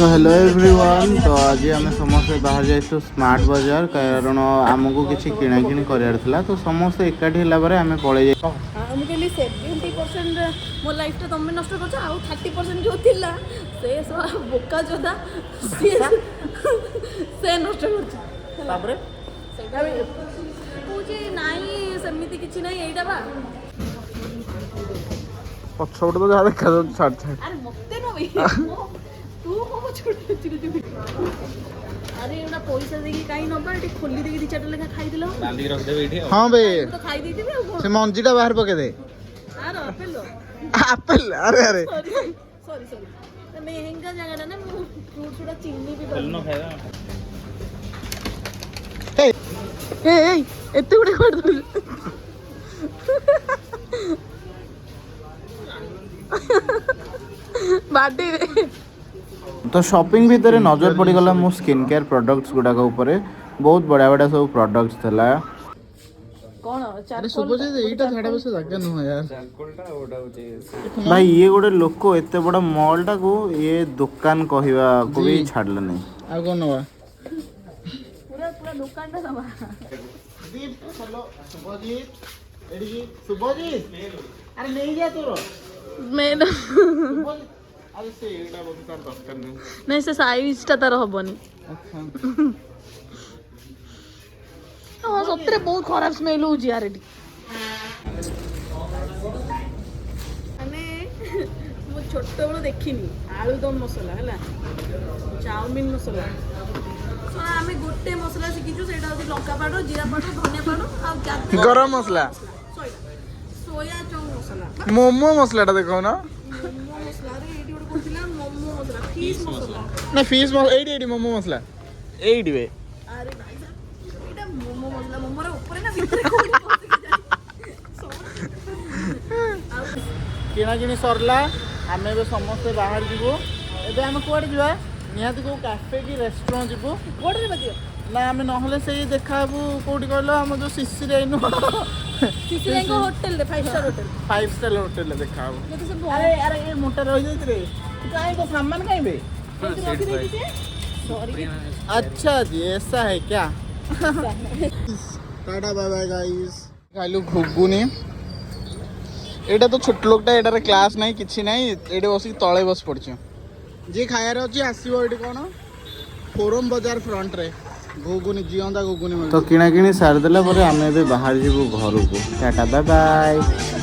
तो hello everyone. तो आज आम समस्ते बाहर जाइए स्मार्ट बाजार कारण आमको किसी किना किणी करार तो समस्ते एकाठी है आम पड़े जाए। ମୁଁ କହିଲି 70% ମୋ ଲାଇଫଟା ତମେ ନଷ୍ଟ କରୁଛ ଆଉ 30% ଯେଉଁ ଥିଲା ସେ ସବୁ ବୋକା ଯୋଦ୍ଧା ସେ ନଷ୍ଟ କରୁଛି। ତାପରେ ସେଇଟା ବି କହୁଛି ନାଇଁ ସେମିତି କିଛି ନାହିଁ ଏଇଟା ବା ପଛପଟେ ତ ଯାହା ଦେଖା ଯାଉଛି ଛାଡ଼ ଛାଡ଼। ଆରେ ମତେ ନବି ତୁ ମୋ ଛୋଟ ଆରେ ଏଗୁଡ଼ା ପଇସା ଦେଇକି କାହିଁ ନବା ଏଠି ଖୋଲି ଦେଇକି ଦି ଚାରିଟା ଲେଖା ଖାଇଦେଲ। हाँ बे ତ ଖାଇ ଦେଇଥିବି ଆଉ से मंजीटा बाहर पके दे। ଆର ଆପେଲ एप्पल अरे अरे ସରି ମେହେଙ୍ଗା ଜାଗାଟା ନା ମୁଁ ଫ୍ରୁଟ୍ସ ଗୁଡ଼ା ଚିହ୍ନି ବି ପାରୁନି। एते गुडे कर दे बाडी तो शॉपिंग भितर नजर पड़गला मो स्किन केयर प्रोडक्ट्स गुड़ाक बहुत बढ़िया बढ़िया सब प्रोडक्ट्स थिला। कौन अरे सुबह एटा झाड़ा बस जगह नुह यार भाई ये गोटे लोक एते बड़ा मॉल टा को ये दुकान कहवा को भी छाड़ले नहीं आ कोन नवा पूरा दुकान टा दबा दीप हेलो सुभजीत एडी सुभजीत अरे नहीं जा तोर मैं अरे से एटा बहुत तार दरकार नहीं नहीं से साइज टा तार हबनी। अच्छा हाँ सତରେ बहुत खराब स्मेल होଉଛି यार ଏଠି। ଆମେ ମୁଁ ଛୋଟବେଳୁ ଦେଖିନି ଆଳୁଦମ ମସଲା ହେଲା ଚାଉମିନ ମସଲା ଆମେ ଗୋଟେ ମସଲା ଶିଖିଛୁ ସେଇଟା ହେଉଛି ଲଙ୍କା ପାଉଡର ଜିରା ପାଉଡର ଧନିଆ ପାଉଡର ଆଉ गरम मसला ସୋୟା ଚଙ୍କ୍ ମସଲା मोमो मसलाटा देखो ना ମୋମୋ ମସଲାରେ ଏଇଠି ଗୋଟେ କହୁଥିଲା ମୋମୋ ମସଲା ଫିସ୍ ମସଲା ना फिश मसला एडी एडी मोमो मसला एडी बे ଆରେ ଭାଇ ଏଇଟା ମୋମୋ ମସଲା ମୋମୋର ଉପରେ ନା ଭିତରେ କୋଉଠି ପସିକି ଯାଏ किना किनी सरला आम ए समस्ते बाहर जीवु एबे आम कुआडे जीवा निहाती को कैफे की रेस्टोरेंट जीवु କୋଉଠି ଯିବା ଦିଅ ना आम नहले से देखाबू कोठी कहलो हम जो शिशिर आइनु ଶିଶିରାଙ୍କ ହୋଟେଲରେ 5 ଷ୍ଟାର ହୋଟେଲ 5 स्टार होटल देखाबू। ଯଦି ସେ अरे अरे ये मोटा रह जाइत रे काहे को सामान काहे बे सॉरी अच्छा जी ऐसा है क्या tata bye bye guys खाइलु ghugni एटा तो छोट लोकटा एटारे क्लास नहीं किछि नहीं एटे बसी तळे बस पड़छ जे खायर अछि आसीबो एटी कोन फोरम बाजार फ्रंट रे घुगुनी जियंदा घुगुनी तो किना किनी सार देला परे आमे बे बाहर जीवु घर को टाटा बाय बाय।